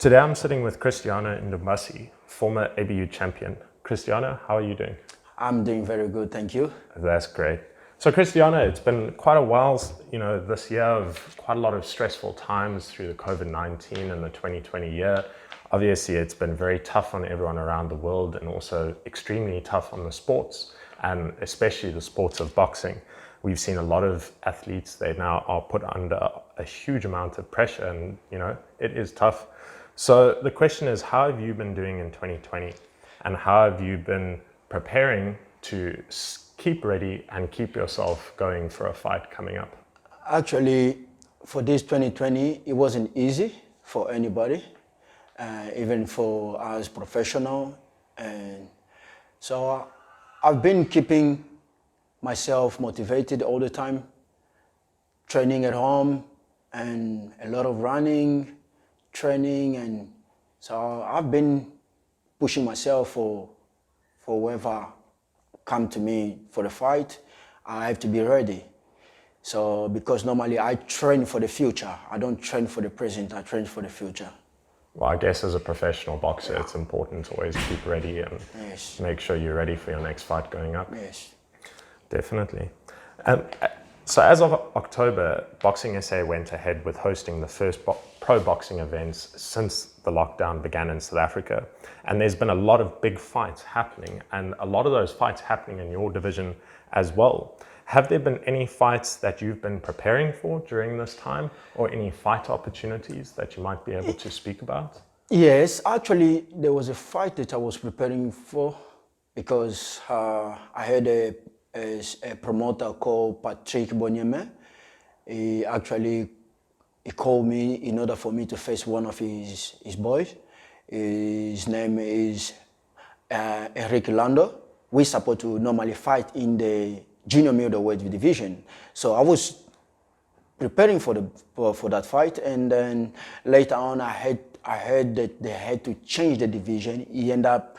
Today I'm sitting with Cristiano Ndombassy, former ABU champion. Cristiano, how are you doing? I'm doing very good, thank you. That's great. So Cristiano, it's been quite a while, this year of quite a lot of stressful times through the COVID-19 and the 2020 year. Obviously, it's been very tough on everyone around the world and also extremely tough on the sports, and especially the sports of boxing. We've seen a lot of athletes, they now are put under a huge amount of pressure and, it is tough. So the question is, how have you been doing in 2020 and how have you been preparing to keep ready and keep yourself going for a fight coming up? Actually, for this 2020, it wasn't easy for anybody, even for us professional. And so I've been keeping myself motivated all the time, training at home and a lot of running, training, and so I've been pushing myself for whoever come to me for the fight. I have to be ready. So because normally I train for the future, I don't train for the present, I train for the future. Well, I guess as a professional boxer, it's important to always keep ready and make sure you're ready for your next fight going up. Yes. Definitely. So as of October, Boxing SA went ahead with hosting the first pro boxing events since the lockdown began in South Africa. And there's been a lot of big fights happening, and a lot of those fights happening in your division as well. Have there been any fights that you've been preparing for during this time, or any fight opportunities that you might be able to speak about? Yes, actually, there was a fight that I was preparing for because I had a promoter called Patrick Bonyeme. He called me in order for me to face one of his boys. His name is Eric Lando. We supposed to normally fight in the junior middleweight division. So I was preparing for that fight, and then later on I heard that they had to change the division. He ended up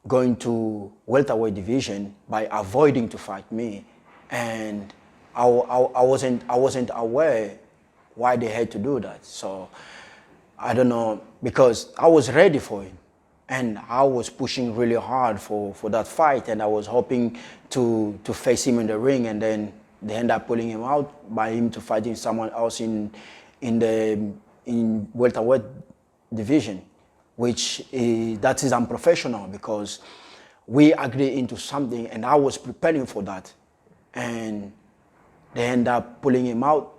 going to welterweight division by avoiding to fight me, and I wasn't aware why they had to do that. So I don't know, because I was ready for it and I was pushing really hard for that fight, and I was hoping to face him in the ring, and then they end up pulling him out by him to fighting someone else in welterweight division, which that is unprofessional, because we agreed into something and I was preparing for that, and they end up pulling him out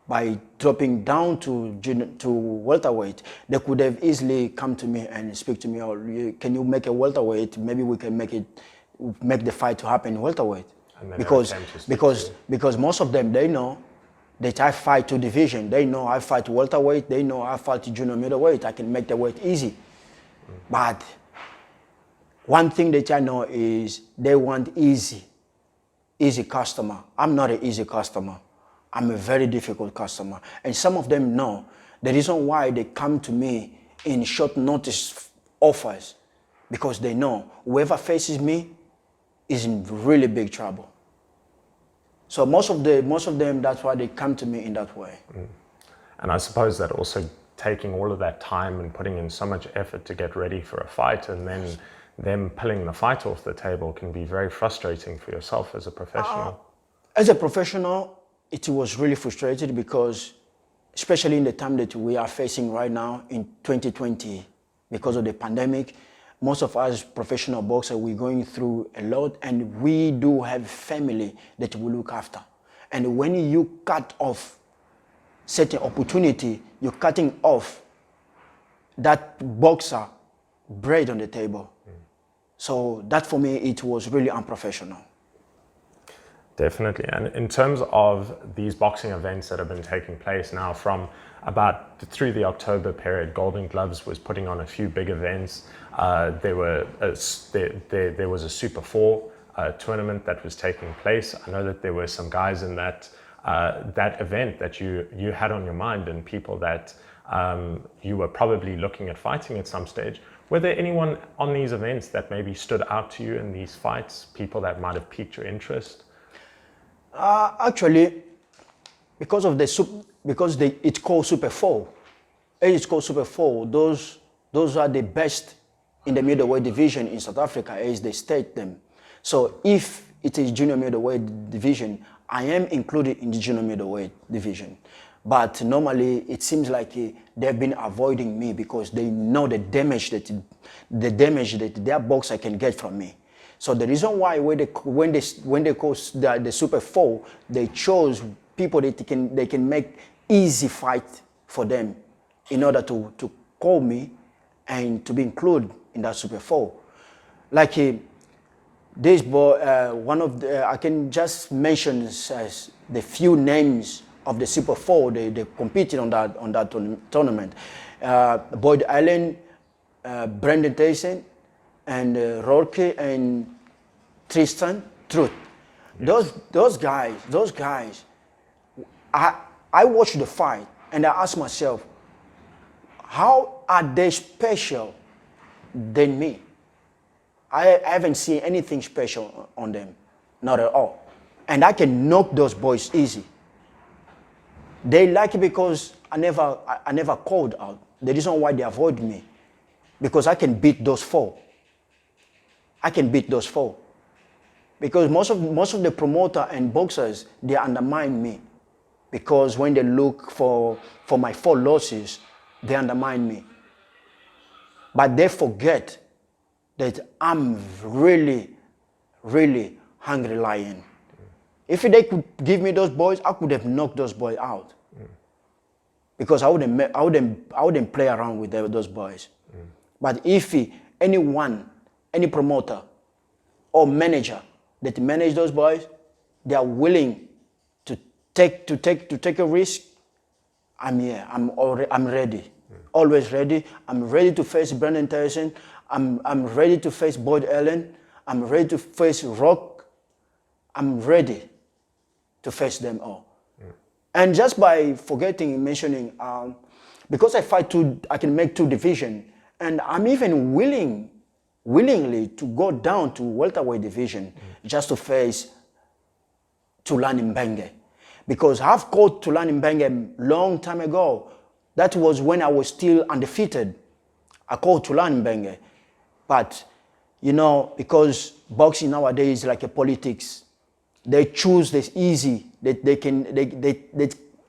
by dropping down to welterweight. They could have easily come to me and speak to me, "Oh, can you make a welterweight? Maybe we can make the fight to happen in welterweight." Because most of them, they know that I fight two division. They know I fight welterweight. They know I fight junior middleweight. I can make the weight easy. But one thing that I know is they want easy customer. I'm not an easy customer. I'm a very difficult customer. And some of them know the reason why they come to me in short notice offers, because they know whoever faces me is in really big trouble. So most of them, that's why they come to me in that way. And I suppose that also taking all of that time and putting in so much effort to get ready for a fight, and then them pulling the fight off the table can be very frustrating for yourself as a professional. As a professional, it was really frustrating, because especially in the time that we are facing right now in 2020, because of the pandemic, most of us professional boxers, we're going through a lot, and we do have family that we look after. And when you cut off certain opportunity, you're cutting off that boxer bread on the table. So that for me, it was really unprofessional. Definitely. And in terms of these boxing events that have been taking place now from about through the October period, Golden Gloves was putting on a few big events. There was a Super 4 tournament that was taking place. I know that there were some guys in that event that you had on your mind, and people that you were probably looking at fighting at some stage. Were there anyone on these events that maybe stood out to you in these fights, people that might have piqued your interest? Actually, because it's called Super 4, It's called Super 4. Those are the best in the middleweight division in South Africa, as they state them. So if it is junior middleweight division, I am included in the junior middleweight division. But normally it seems like they've been avoiding me because they know the damage that their boxer can get from me. So the reason why when they call the Super 4, they chose people that they can make easy fight for them in order to call me and to be included in that Super 4. Like this boy, I can just mention as the few names of the Super 4 they competed on that tournament. Boyd Allen, Brendan Tyson, and Rourke and Tristan Truth. Yes. Those guys. I watched the fight and I asked myself, how are they special than me? I haven't seen anything special on them, not at all. And I can knock those boys easy. They like it because I never called out. The reason why they avoid me, because I can beat those 4. I can beat those 4. Because most of the promoter and boxers, they undermine me. Because when they look for my 4 losses, they undermine me. But they forget that I'm really, really hungry lion. If they could give me those boys, I could have knocked those boys out. Because I wouldn't play around with those boys. But if any promoter or manager that manage those boys, they are willing to take a risk, I'm here. I'm ready. Always ready. I'm ready to face Brendan Tyson. I'm ready to face Boyd Allen. I'm ready to face Rock. I'm ready to face them all. And just by mentioning, because I can make 2 divisions, and I'm even willingly to go down to welterweight division just to face Tulani Mbenge. Because I've caught Tulani Mbenge long time ago. That was when I was still undefeated. I called Tulani Mbenge. But, because boxing nowadays is like a politics. They choose this easy, that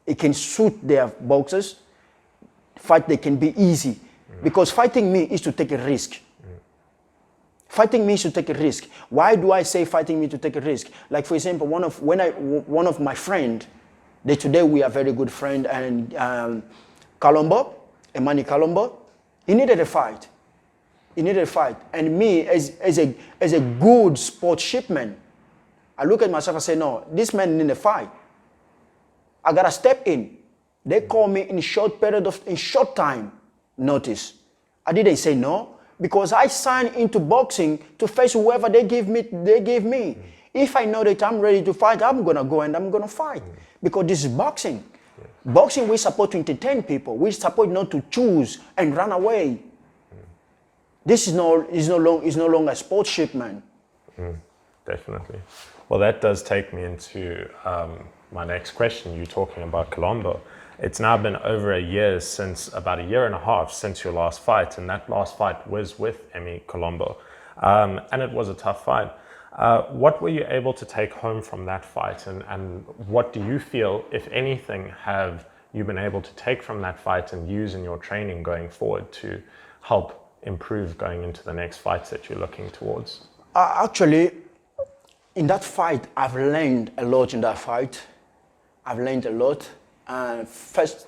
it can suit their boxers. Fight, they can be easy. Because fighting me is to take a risk. Fighting me is to take a risk. Why do I say fighting me to take a risk? Like, for example, one of my friend, that today we are very good friend, and Kalombo, Emani Kalombo, he needed a fight. And me, as a good sportsmanship, I look at myself and say, no, this man needs a fight. I gotta step in. They call me in short time notice. I didn't say no, because I signed into boxing to face whoever they give me. If I know that I'm ready to fight, I'm gonna go and I'm gonna fight. Because this is boxing. Boxing, we support to entertain people. We support not to choose and run away. This is no longer a sportsmanship, man. Definitely. Well, that does take me into my next question. You're talking about Colombo. It's now been over about a year and a half since your last fight, and that last fight was with Emi Colombo, and it was a tough fight. What were you able to take home from that fight, and what do you feel, if anything, have you been able to take from that fight and use in your training going forward to help improve going into the next fights that you're looking towards? Actually, in that fight, I've learned a lot in that fight. I've learned a lot. And first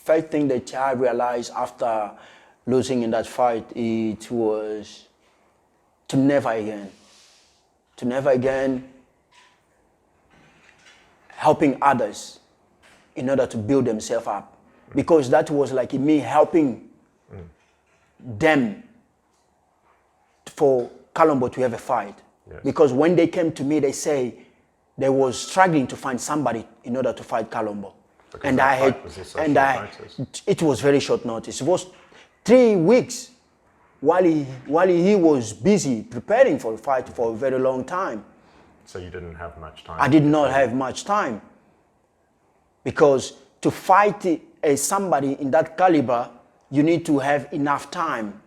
thing that I realized after losing in that fight, it was to never again helping others in order to build themselves up. Because that was like me helping them for Colombo to have a fight. Yes. Because when they came to me, they say they was struggling to find somebody in order to fight Colombo. It was very short notice. It was 3 weeks while he was busy preparing for the fight for a very long time. So you didn't have much time? I did not have much time. Because to fight somebody in that caliber, you need to have enough time.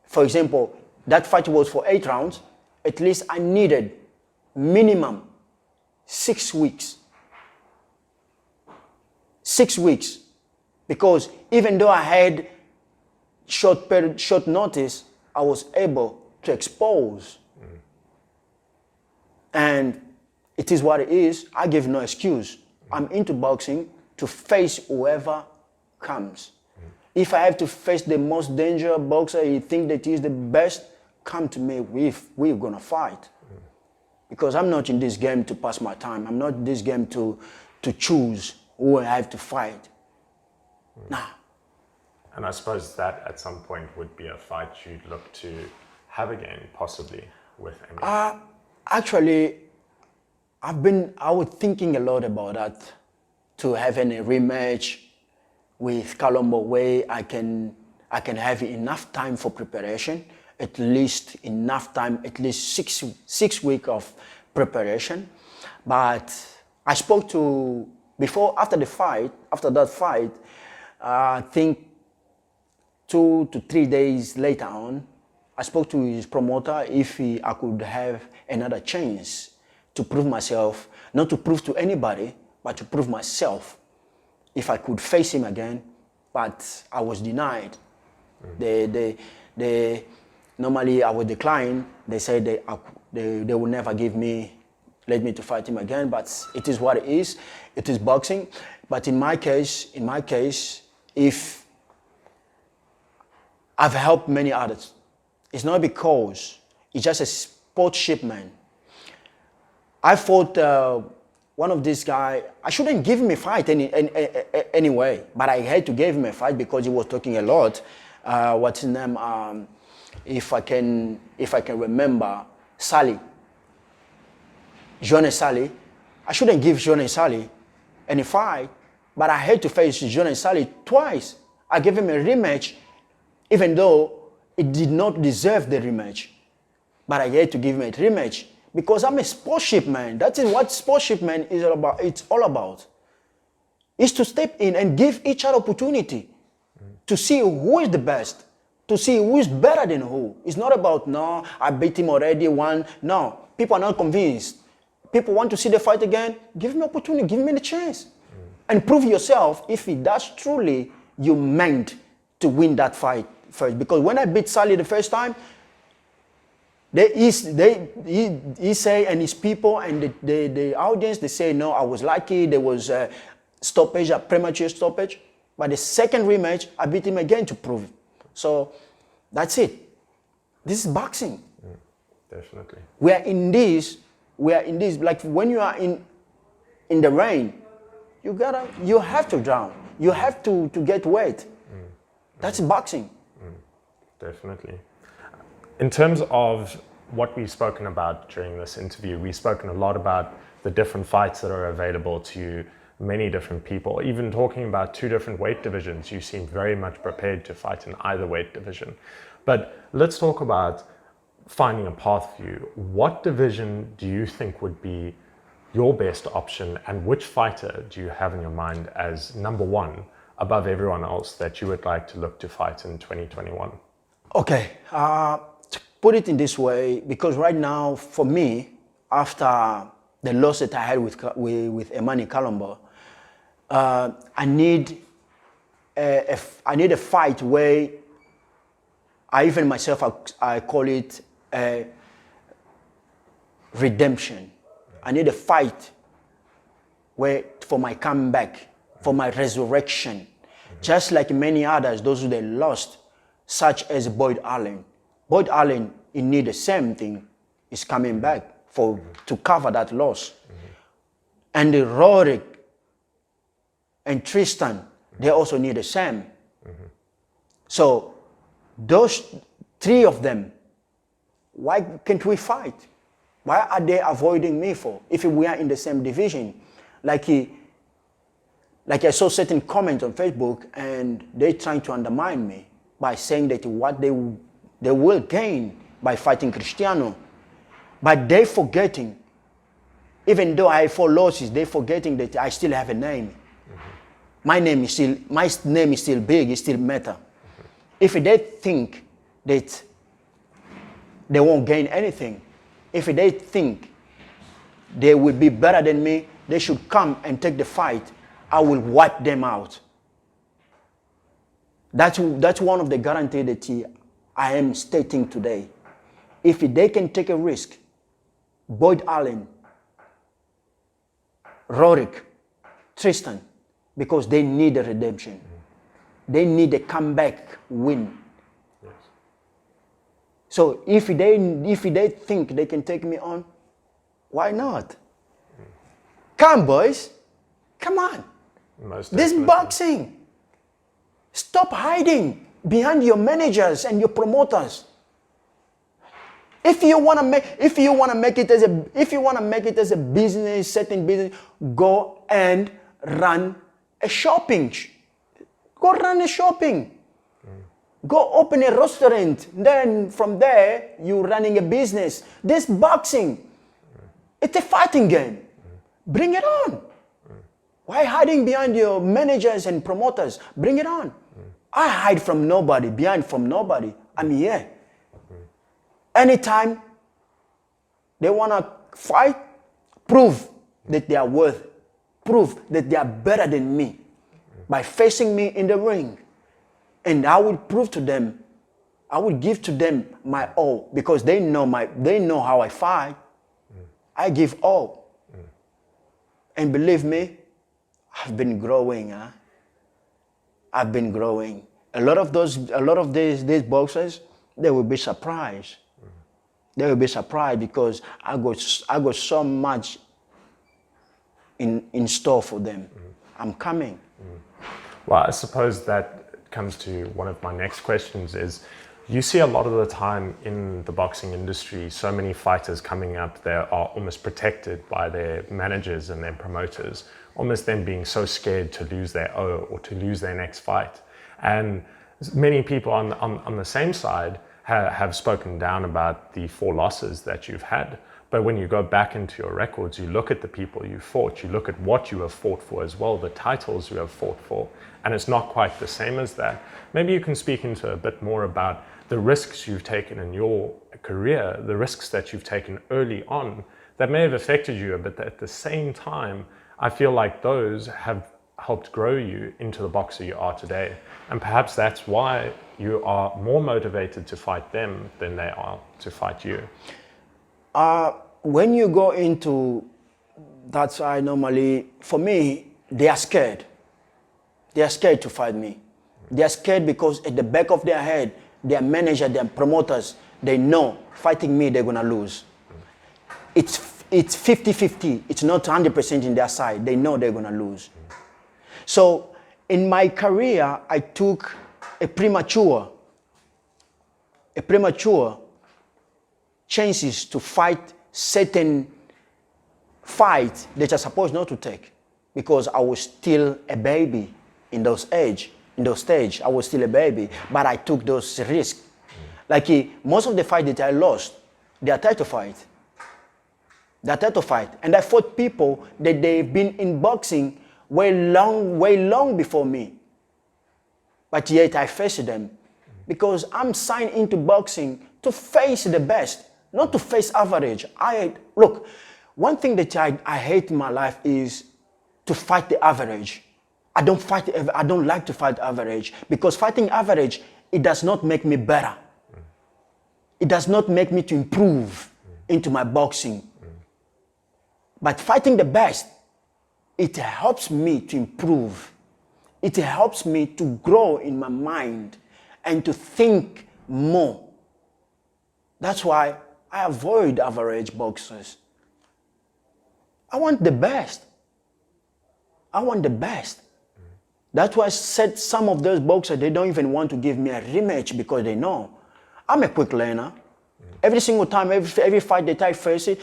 For example, that fight was for 8 rounds. At least I needed minimum 6 weeks. 6 weeks. Because even though I had short notice, I was able to expose. And it is what it is. I give no excuse. I'm into boxing to face whoever comes. If I have to face the most dangerous boxer you think that is the best, come to me, we're gonna fight. Because I'm not in this game to pass my time. I'm not in this game to choose who I have to fight. Nah. And I suppose that at some point would be a fight you'd look to have again, possibly, with Emmy. Actually, I was thinking a lot about that, to having a rematch with Colombo where I can have enough time for preparation, at least enough time, at least six weeks of preparation. But I spoke to, after that fight, I think 2 to 3 days later on, I spoke to his promoter if I could have another chance to prove myself, not to prove to anybody, but to prove myself, if I could face him again. But I was denied. Normally I would decline. They said they will never let me to fight him again, but it is what it is. It is boxing. But in my case, if I've helped many others, it's not because it's just a sportsmanship, man. I fought one of these guys. I shouldn't give him a fight anyway, but I had to give him a fight because he was talking a lot. What's his name? If I can remember, Sally. Johnny Sally. I shouldn't give Johnny Sally any fight, but I had to face Johnny Sally twice. I gave him a rematch, even though it did not deserve the rematch. But I had to give him a rematch because I'm a sportsmanship man. That is what sportsmanship man is all about. It's all about. It's to step in and give each other opportunity to see who is the best, to see who is better than who. It's not about, no, I beat him already, won. No, people are not convinced. People want to see the fight again. Give me opportunity, give me the chance. And prove yourself if that's truly you meant to win that fight first. Because when I beat Sally the first time, he say, and his people and the audience, they say, no, I was lucky, there was a stoppage, a premature stoppage. But the second rematch, I beat him again to prove it. So that's it. This is boxing. Definitely. We are in this, like when you are in the rain, you have to drown. You have to get wet. That's boxing. Definitely. In terms of what we've spoken about during this interview, we've spoken a lot about the different fights that are available to many different people. Even talking about 2 different weight divisions, you seem very much prepared to fight in either weight division. But let's talk about finding a path for you. What division do you think would be your best option, and which fighter do you have in your mind as number 1 above everyone else that you would like to look to fight in 2021? Okay, to put it in this way, because right now, for me, after the loss that I had with Emmanuel Colombo, I need a fight where I call it a redemption. I need a fight for my comeback, for my resurrection. Just like many others, those who they lost, such as Boyd Allen. Boyd Allen, he need the same thing. He's coming back to cover that loss. And Rorik and Tristan, they also need the same. So those 3 of them, why can't we fight? Why are they avoiding me for? If we are in the same division, like I saw certain comments on Facebook, and they're trying to undermine me by saying that what they will gain by fighting Cristiano, but they're forgetting. Even though I have 4 losses, they're forgetting that I still have a name. My name is still big. It still matter. If they think that they won't gain anything, if they think they will be better than me, they should come and take the fight. I will wipe them out. That's one of the guarantees that I am stating today. If they can take a risk, Boyd Allen, Rorik, Tristan, because they need a redemption. They need a comeback win. Yes. So if they think they can take me on, why not? Come, boys. Come on. Most This definitely. boxing. Stop hiding behind your managers and your promoters. If you want to make it as a business, certain business, go and run a shopping. Go run a shopping. Go open a restaurant. Then from there, you're running a business. This boxing, it's a fighting game. Bring it on. Why hiding behind your managers and promoters? Bring it on. I hide from nobody, behind from nobody. I'm here. Anytime they want to fight, prove that they are worth, prove that they are better than me by facing me in the ring. And I will prove to them, I will give to them my all because they know how I fight. I give all. And believe me, I've been growing. I've been growing. A lot of these boxers, they will be surprised. They will be surprised because I got so much in store for them. I'm coming. Well, I suppose that comes to one of my next questions is, you see a lot of the time in the boxing industry, so many fighters coming up, they are almost protected by their managers and their promoters, almost them being so scared to lose their O or to lose their next fight. And many people on the same side have spoken down about the 4 losses that you've had. But when you go back into your records, you look at the people you fought, you look at what you have fought for as well, the titles you have fought for, and it's not quite the same as that. Maybe you can speak into a bit more about the risks you've taken in your career, the risks that you've taken early on that may have affected you, but at the same time, I feel like those have helped grow you into the boxer you are today. And perhaps that's why you are more motivated to fight them than they are to fight you. When you go into that side, normally, for me, they are scared. They are scared to fight me. They are scared because at the back of their head, their manager, their promoters, they know fighting me, they're going to lose. It's 50-50. It's not 100% in their side. They know they're going to lose. So in my career, I took a premature chances to fight certain fights that I'm supposed not to take because I was still a baby in those stage. I was still a baby, but I took those risks. Like most of the fights that I lost, they are title fight. They're title fight. And I fought people that they've been in boxing way long before me. But yet I faced them because I'm signed into boxing to face the best, not to face average. Look, one thing that I hate in my life is to fight the average. I don't like to fight average because fighting average, it does not make me better. It does not make me to improve into my boxing. But fighting the best, it helps me to improve. It helps me to grow in my mind and to think more. That's why I avoid average boxers. I want the best. I want the best. That's why I said some of those boxers, they don't even want to give me a rematch because they know I'm a quick learner. Every single time, every fight that I face it,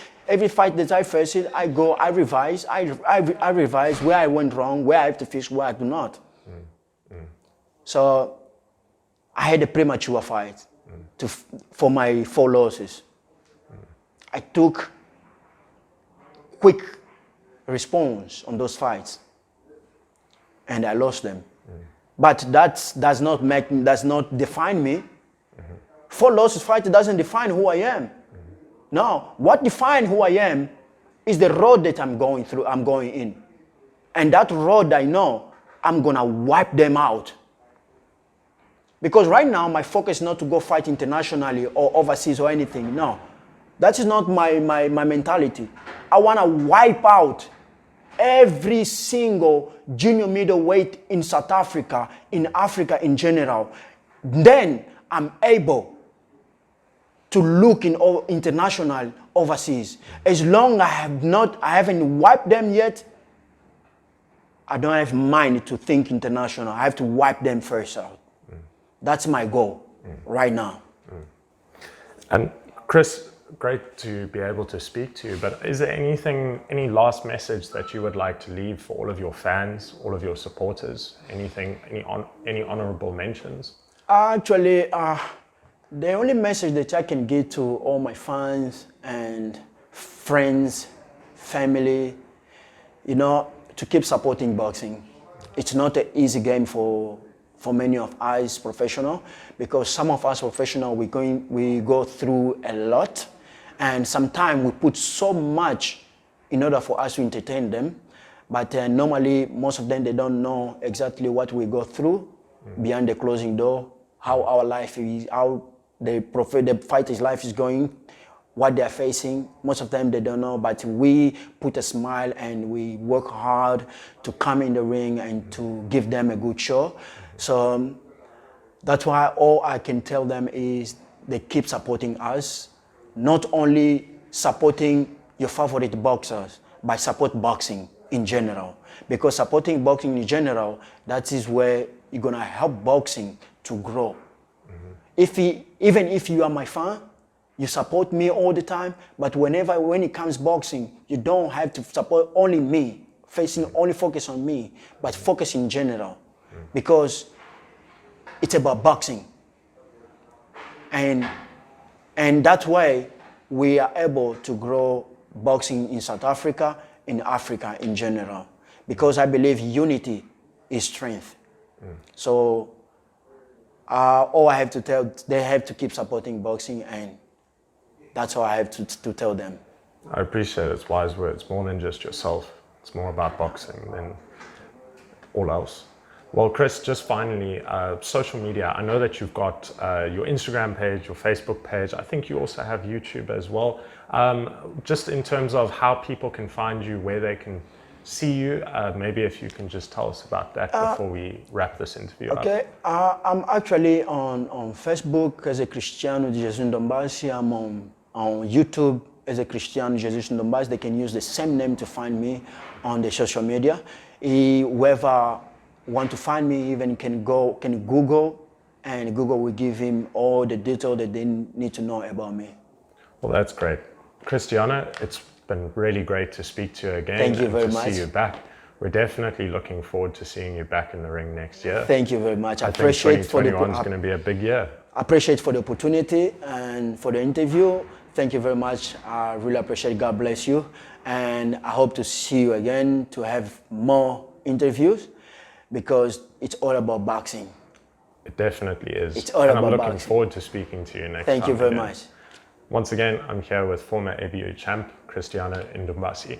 I go, I revise. I revise where I went wrong, where I have to fix, where I do not. So I had a premature fight for my 4 losses. I took quick response on those fights, and I lost them. But that does not define me. 4 losses fight doesn't define who I am. No, what defines who I am is the road that I'm going through, I'm going in. And that road, I know I'm gonna wipe them out. Because right now, my focus is not to go fight internationally or overseas or anything. No, that is not my mentality. I wanna wipe out every single junior middleweight in South Africa, in Africa in general. Then I'm able to look in international overseas. As long as I haven't wiped them yet, I don't have mind to think international. I have to wipe them first out. That's my goal right now. And Chris, great to be able to speak to you, but is there any last message that you would like to leave for all of your fans, all of your supporters? Any honorable mentions? Actually, the only message that I can give to all my fans and friends, family, to keep supporting boxing. It's not an easy game for many of us professional, because some of us professional, we go through a lot, and sometimes we put so much in order for us to entertain them. But normally, most of them, they don't know exactly what we go through behind the closing door, how our life is, how the fighter's life is going, what they're facing. Most of them, they don't know, but we put a smile and we work hard to come in the ring and to give them a good show. So that's why all I can tell them is they keep supporting us, not only supporting your favorite boxers, but support boxing in general. Because supporting boxing in general, that is where you're gonna help boxing to grow. Even if you are my fan, you support me all the time, but when it comes boxing, you don't have to support only me, only focus on me, but focus in general. Because it's about boxing. And that way, we are able to grow boxing in South Africa, in Africa in general. Because I believe unity is strength. So all I have to tell, they have to keep supporting boxing, and that's all I have to tell them. I appreciate it. It's wise words. More than just yourself. It's more about boxing than all else. Well, Chris, just finally, social media. I know that you've got your Instagram page, your Facebook page. I think you also have YouTube as well. Just in terms of how people can find you, where they can see you, maybe if you can just tell us about that before we wrap this interview up. Okay, I'm actually on Facebook as a Cristiano Ndombassy. I'm on YouTube as a Cristiano Ndombassy. They can use the same name to find me on the social media. Whoever want to find me even can Google, and Google will give him all the detail that they need to know about me. Well, that's great. Cristiano, it's been really great to speak to you again. Thank you very and to much. see you back. We're definitely looking forward to seeing you back in the ring next year. Thank you very much. I think 2021 is going to be a big year. I appreciate for the opportunity and for the interview. Thank you very much. I really appreciate it. God bless you. And I hope to see you again to have more interviews, because it's all about boxing. It definitely is. It's all and about I'm looking boxing. forward to speaking to you next time. Thank you very again. much. Once again, I'm here with former ABU champ, Cristiano Ndombassy.